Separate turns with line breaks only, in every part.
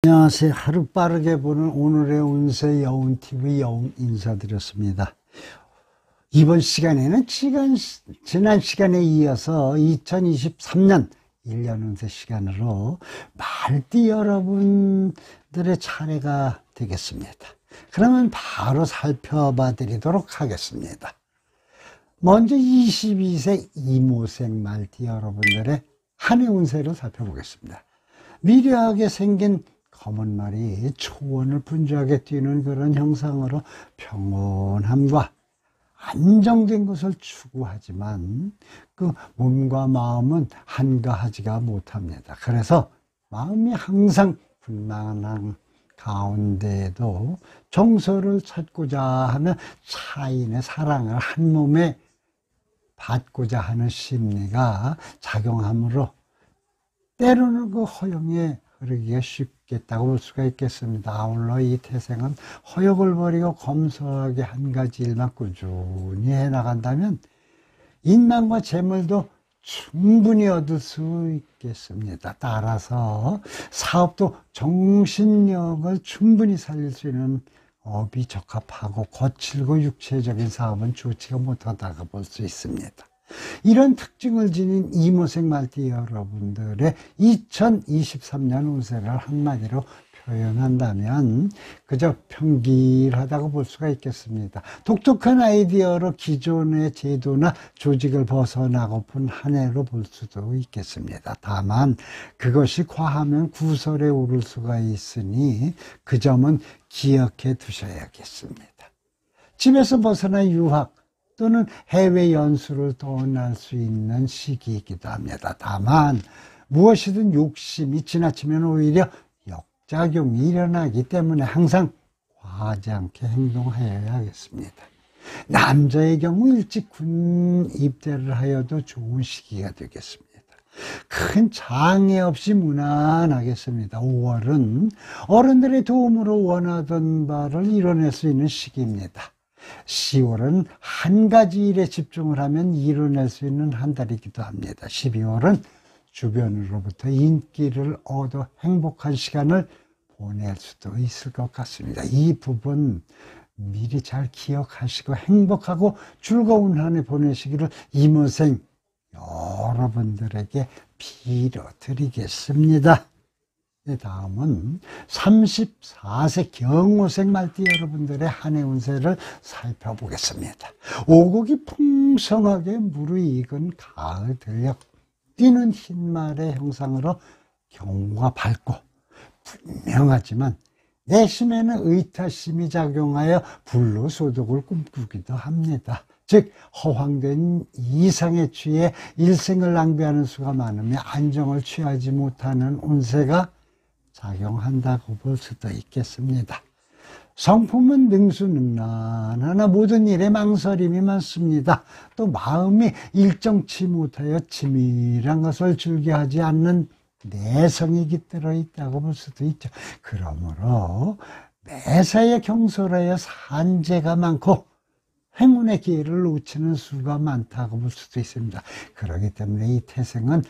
안녕하세요. 하루 빠르게 보는 오늘의 운세 여운TV 여운 인사드렸습니다. 이번 시간에는 지난 시간에 이어서 2023년 1년 운세 시간으로 말띠 여러분들의 차례가 되겠습니다. 그러면 바로 살펴봐 드리도록 하겠습니다. 먼저 22세 이모생 말띠 여러분들의 한 해 운세를 살펴보겠습니다. 미려하게 생긴 검은 말이 초원을 분주하게 뛰는 그런 형상으로 평온함과 안정된 것을 추구하지만 그 몸과 마음은 한가하지가 못합니다. 그래서 마음이 항상 불만한 가운데에도 정서를 찾고자 하는 차인의 사랑을 한 몸에 받고자 하는 심리가 작용하므로 때로는 그 허영에 흐르기가 쉽겠다고 볼 수가 있겠습니다. 아울러 이 태생은 허욕을 버리고 검소하게 한 가지 일만 꾸준히 해나간다면 인망과 재물도 충분히 얻을 수 있겠습니다. 따라서 사업도 정신력을 충분히 살릴 수 있는 업이 적합하고 거칠고 육체적인 사업은 좋지가 못하다고 볼 수 있습니다. 이런 특징을 지닌 이모생 말띠 여러분들의 2023년 운세를 한마디로 표현한다면 그저 평길하다고 볼 수가 있겠습니다. 독특한 아이디어로 기존의 제도나 조직을 벗어나고픈 한 해로 볼 수도 있겠습니다. 다만 그것이 과하면 구설에 오를 수가 있으니 그 점은 기억해 두셔야겠습니다. 집에서 벗어나 유학 또는 해외 연수를 떠날 수 있는 시기이기도 합니다. 다만 무엇이든 욕심이 지나치면 오히려 역작용이 일어나기 때문에 항상 과하지 않게 행동하여야 하겠습니다. 남자의 경우 일찍 군 입대를 하여도 좋은 시기가 되겠습니다. 큰 장애 없이 무난하겠습니다. 5월은 어른들의 도움으로 원하던 바를 이뤄낼 수 있는 시기입니다. 10월은 한 가지 일에 집중을 하면 이뤄낼 수 있는 한 달이기도 합니다. 12월은 주변으로부터 인기를 얻어 행복한 시간을 보낼 수도 있을 것 같습니다. 이 부분 미리 잘 기억하시고 행복하고 즐거운 한 해 보내시기를 이모생 여러분들에게 빌어드리겠습니다. 다음은 34세 경호생 말띠 여러분들의 한 해 운세를 살펴보겠습니다. 오곡이 풍성하게 무르익은 가을 들녘 뛰는 흰말의 형상으로 경우가 밝고 분명하지만 내심에는 의타심이 작용하여 불로소득을 꿈꾸기도 합니다. 즉 허황된 이상에 취해 일생을 낭비하는 수가 많으며 안정을 취하지 못하는 운세가 작용한다고 볼 수도 있겠습니다. 성품은 능수능란하나 모든 일에 망설임이 많습니다. 또 마음이 일정치 못하여 치밀한 것을 즐겨하지 않는 내성이 깃들어 있다고 볼 수도 있죠. 그러므로 매사에 경솔하여 산재가 많고 행운의 기회를 놓치는 수가 많다고 볼 수도 있습니다. 그렇기 때문에 이 태생은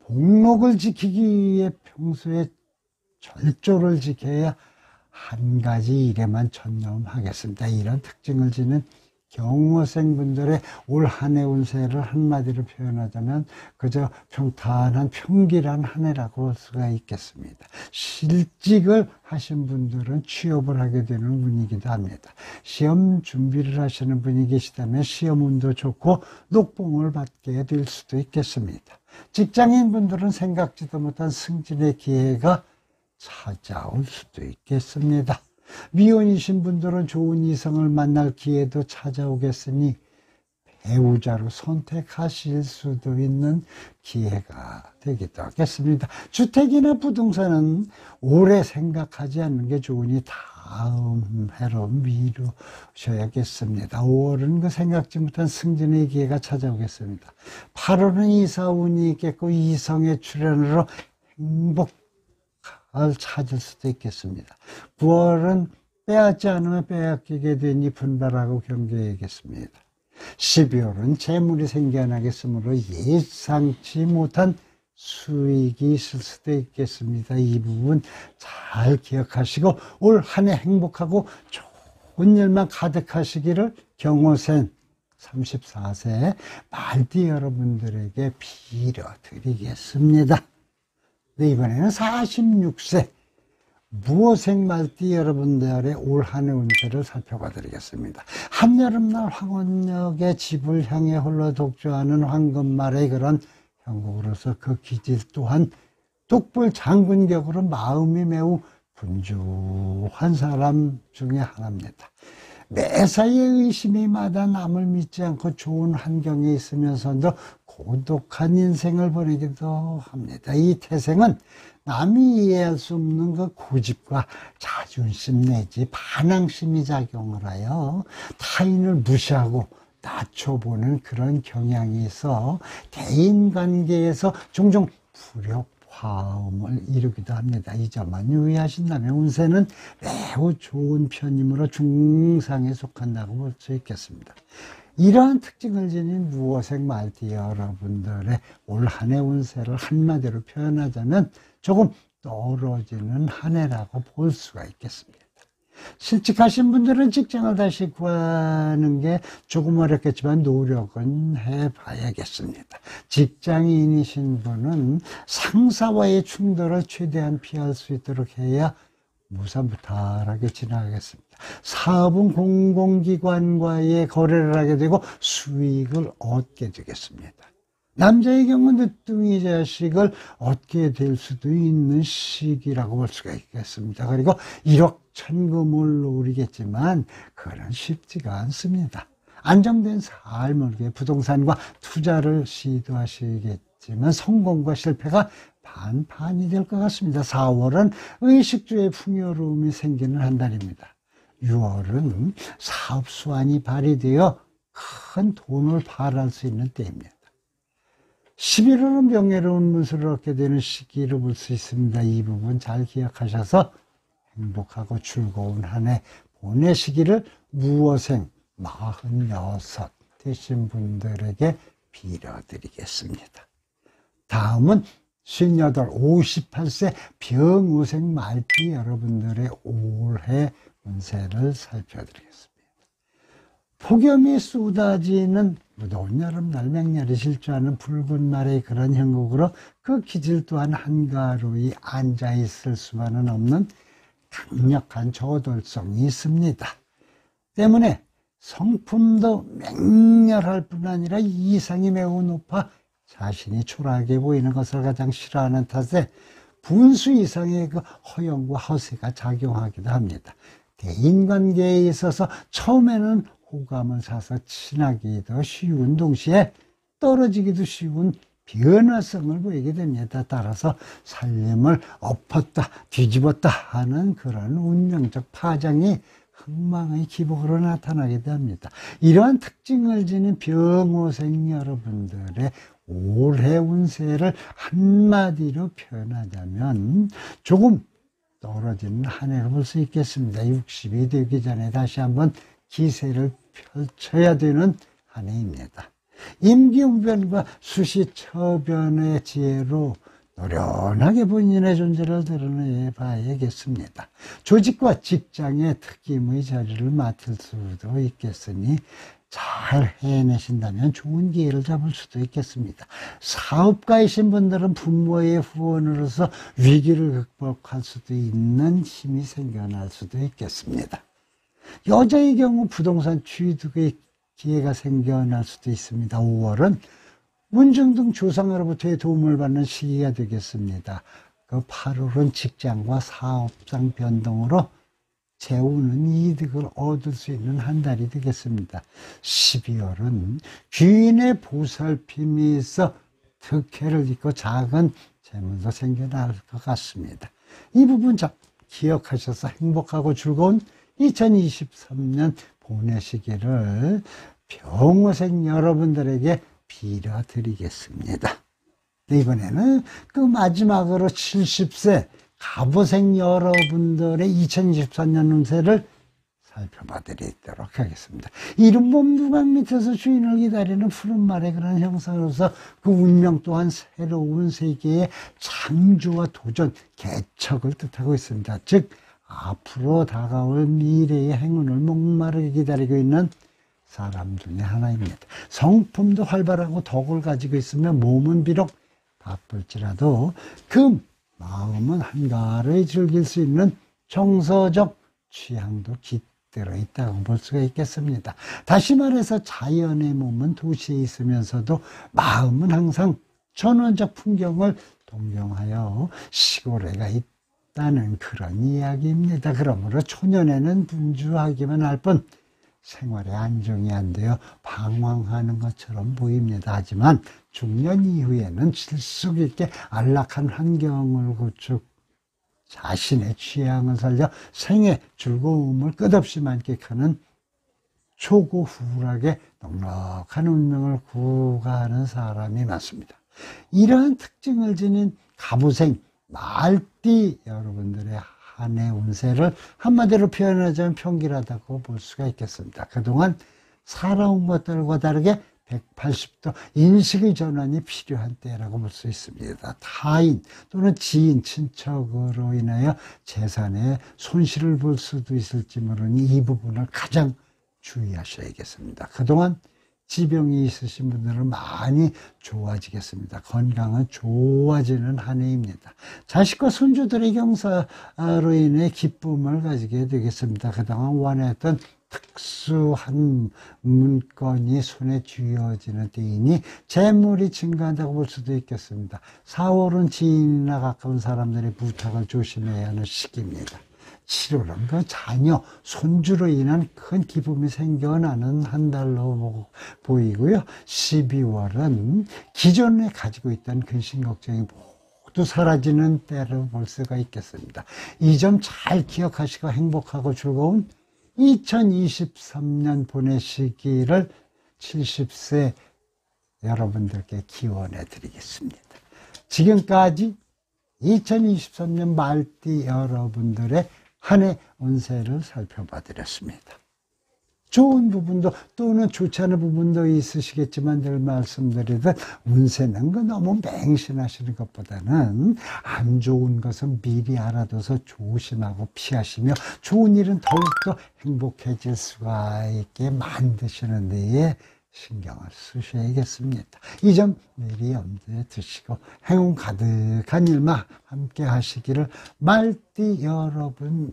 복록을 지키기 위해 평소에 절조를 지켜야 한 가지 일에만 전념하겠습니다. 이런 특징을 지닌 경호생분들의 올 한 해 운세를 한마디로 표현하자면 그저 평탄한 평길한 한 해라고 볼 수가 있겠습니다. 실직을 하신 분들은 취업을 하게 되는 운이기도 합니다. 시험 준비를 하시는 분이 계시다면 시험 운도 좋고 녹봉을 받게 될 수도 있겠습니다. 직장인 분들은 생각지도 못한 승진의 기회가 찾아올 수도 있겠습니다. 미혼이신 분들은 좋은 이성을 만날 기회도 찾아오겠으니 배우자로 선택하실 수도 있는 기회가 되기도 하겠습니다. 주택이나 부동산은 오래 생각하지 않는 게 좋으니 다음 해로 미루셔야겠습니다. 5월은 그 생각지 못한 승진의 기회가 찾아오겠습니다. 8월은 이사운이 있겠고 이성의 출현으로 행복 찾을 수도 있겠습니다. 9월은 빼앗지 않으면 빼앗기게 되니 분발하고 경계해야겠습니다. 12월은 재물이 생겨나겠으므로 예상치 못한 수익이 있을 수도 있겠습니다. 이 부분 잘 기억하시고 올 한 해 행복하고 좋은 일만 가득하시기를 경호생 34세 말띠 여러분들에게 빌어드리겠습니다. 네, 이번에는 46세 무오생 말띠 여러분들의 올 한 해 운세를 살펴봐 드리겠습니다. 한여름날 황혼역에 집을 향해 홀로 독주하는 황금말의 그런 형국으로서 그 기질 또한 뚝불 장군격으로 마음이 매우 분주한 사람 중에 하나입니다. 매사에 의심이 마다 남을 믿지 않고 좋은 환경에 있으면서도 고독한 인생을 보내기도 합니다. 이 태생은 남이 이해할 수 없는 그 고집과 자존심 내지 반항심이 작용을 하여 타인을 무시하고 낮춰보는 그런 경향이 있어 대인관계에서 종종 불협화음을 이루기도 합니다. 이 점만 유의하신다면 운세는 매우 좋은 편이므로 중상에 속한다고 볼 수 있겠습니다. 이러한 특징을 지닌 무오생 말띠 여러분들의 올 한 해 운세를 한마디로 표현하자면 조금 떨어지는 한 해라고 볼 수가 있겠습니다. 실직하신 분들은 직장을 다시 구하는 게 조금 어렵겠지만 노력은 해봐야겠습니다. 직장인이신 분은 상사와의 충돌을 최대한 피할 수 있도록 해야 무사무탈하게 지나가겠습니다. 사업은 공공기관과의 거래를 하게 되고 수익을 얻게 되겠습니다. 남자의 경우 늦둥이 자식을 얻게 될 수도 있는 시기라고 볼 수가 있겠습니다. 그리고 1억 천금을 노리겠지만 그건 쉽지가 않습니다. 안정된 삶을 위해 부동산과 투자를 시도하시겠지만 성공과 실패가 반반이 될 것 같습니다. 4월은 의식주의 풍요로움이 생기는 한 달입니다. 6월은 사업 수완이 발휘되어 큰 돈을 발할 수 있는 때입니다. 11월은 명예로운 문서를 얻게 되는 시기로 볼 수 있습니다. 이 부분 잘 기억하셔서 행복하고 즐거운 한 해 보내시기를 무오생 46 되신 분들에게 빌어드리겠습니다. 다음은 58, 58세 병오생 말띠 여러분들의 올해 운세를 살펴드리겠습니다. 폭염이 쏟아지는 무더운 여름날 맹렬히 질주하는 붉은 날의 그런 형국으로 그 기질 또한 한가로이 앉아있을 수만은 없는 강력한 저돌성이 있습니다. 때문에 성품도 맹렬할 뿐 아니라 이상이 매우 높아 자신이 초라하게 보이는 것을 가장 싫어하는 탓에 분수 이상의 그 허영과 허세가 작용하기도 합니다. 대인관계에 있어서 처음에는 호감을 사서 친하기도 쉬운 동시에 떨어지기도 쉬운 변화성을 보이게 됩니다. 따라서 살림을 엎었다 뒤집었다 하는 그런 운명적 파장이 흥망의 기복으로 나타나게 됩니다. 이러한 특징을 지닌 병오생 여러분들의 올해 운세를 한마디로 표현하자면 조금 떨어지는 한 해로 볼 수 있겠습니다. 60이 되기 전에 다시 한번 기세를 펼쳐야 되는 한 해입니다. 임기응변과 수시처변의 지혜로 노련하게 본인의 존재를 드러내 봐야겠습니다. 조직과 직장의 특임의 자리를 맡을 수도 있겠으니 잘 해내신다면 좋은 기회를 잡을 수도 있겠습니다. 사업가이신 분들은 부모의 후원으로서 위기를 극복할 수도 있는 힘이 생겨날 수도 있겠습니다. 여자의 경우 부동산 취득의 기회가 생겨날 수도 있습니다. 5월은 문중 등 조상으로부터의 도움을 받는 시기가 되겠습니다. 8월은 직장과 사업상 변동으로 재우는 이득을 얻을 수 있는 한 달이 되겠습니다. 12월은 귀인의 보살핌이 있어 득회를 잇고 작은 재물도 생겨날 것 같습니다. 이 부분 잘 기억하셔서 행복하고 즐거운 2023년 보내시기를 병오생 여러분들에게 빌어드리겠습니다. 이번에는 그 마지막으로 70세 갑오생 여러분들의 2024년 운세를 살펴봐드리도록 하겠습니다. 이른 봄 누각 밑에서 주인을 기다리는 푸른 말의 그런 형상으로서 그 운명 또한 새로운 세계의 창조와 도전, 개척을 뜻하고 있습니다. 즉 앞으로 다가올 미래의 행운을 목마르게 기다리고 있는 사람 중에 하나입니다. 성품도 활발하고 덕을 가지고 있으면 몸은 비록 바쁠지라도 그 마음은 한가하게 즐길 수 있는 정서적 취향도 깃들어 있다고 볼 수가 있겠습니다. 다시 말해서 자연의 몸은 도시에 있으면서도 마음은 항상 전원적 풍경을 동경하여 시골에 가 있다는 그런 이야기입니다. 그러므로 초년에는 분주하기만 할 뿐 생활에 안정이 안 되어 방황하는 것처럼 보입니다. 하지만 중년 이후에는 질속 있게 안락한 환경을 구축, 자신의 취향을 살려 생의 즐거움을 끝없이 만끽하는 초고후락의 넉넉한 운명을 구가하는 사람이 많습니다. 이러한 특징을 지닌 갑우생 말띠 여러분들의 한 해 운세를 한마디로 표현하자면 평길하다고 볼 수가 있겠습니다. 그동안 살아온 것들과 다르게 180도 인식의 전환이 필요한 때라고 볼 수 있습니다. 타인 또는 지인, 친척으로 인하여 재산에 손실을 볼 수도 있을지 모르니 이 부분을 가장 주의하셔야겠습니다. 그동안 지병이 있으신 분들은 많이 좋아지겠습니다. 건강은 좋아지는 한 해입니다. 자식과 손주들의 경사로 인해 기쁨을 가지게 되겠습니다. 그동안 원했던 특수한 문건이 손에 쥐어지는 때이니 재물이 증가한다고 볼 수도 있겠습니다. 4월은 지인이나 가까운 사람들의 부탁을 조심해야 하는 시기입니다. 7월은 그 자녀, 손주로 인한 큰 기쁨이 생겨나는 한 달로 보이고요. 12월은 기존에 가지고 있던 근심 걱정이 모두 사라지는 때로 볼 수가 있겠습니다. 이 점 잘 기억하시고 행복하고 즐거운 2023년 보내시기를 70세 여러분들께 기원해 드리겠습니다. 지금까지 2023년 말띠 여러분들의 한 해 운세를 살펴봐 드렸습니다. 좋은 부분도 또는 좋지 않은 부분도 있으시겠지만 늘 말씀드리듯 운세는 그 너무 맹신하시는 것보다는 안 좋은 것은 미리 알아둬서 조심하고 피하시며 좋은 일은 더욱더 행복해질 수가 있게 만드시는 데에 신경을 쓰셔야겠습니다. 이 점 미리 염두에 두시고 행운 가득한 일만 함께 하시기를 말띠 여러분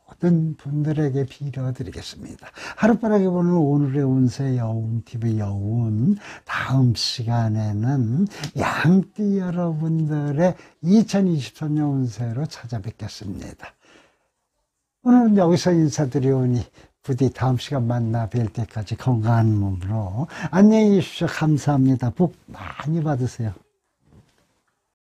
모든 분들에게 빌어드리겠습니다. 하루바라기 보는 오늘의 운세 여운TV 여운, 다음 시간에는 양띠 여러분들의 2023년 운세로 찾아뵙겠습니다. 오늘은 여기서 인사드리오니 부디 다음 시간 만나 뵐 때까지 건강한 몸으로 안녕히 계십시오. 감사합니다. 복 많이 받으세요.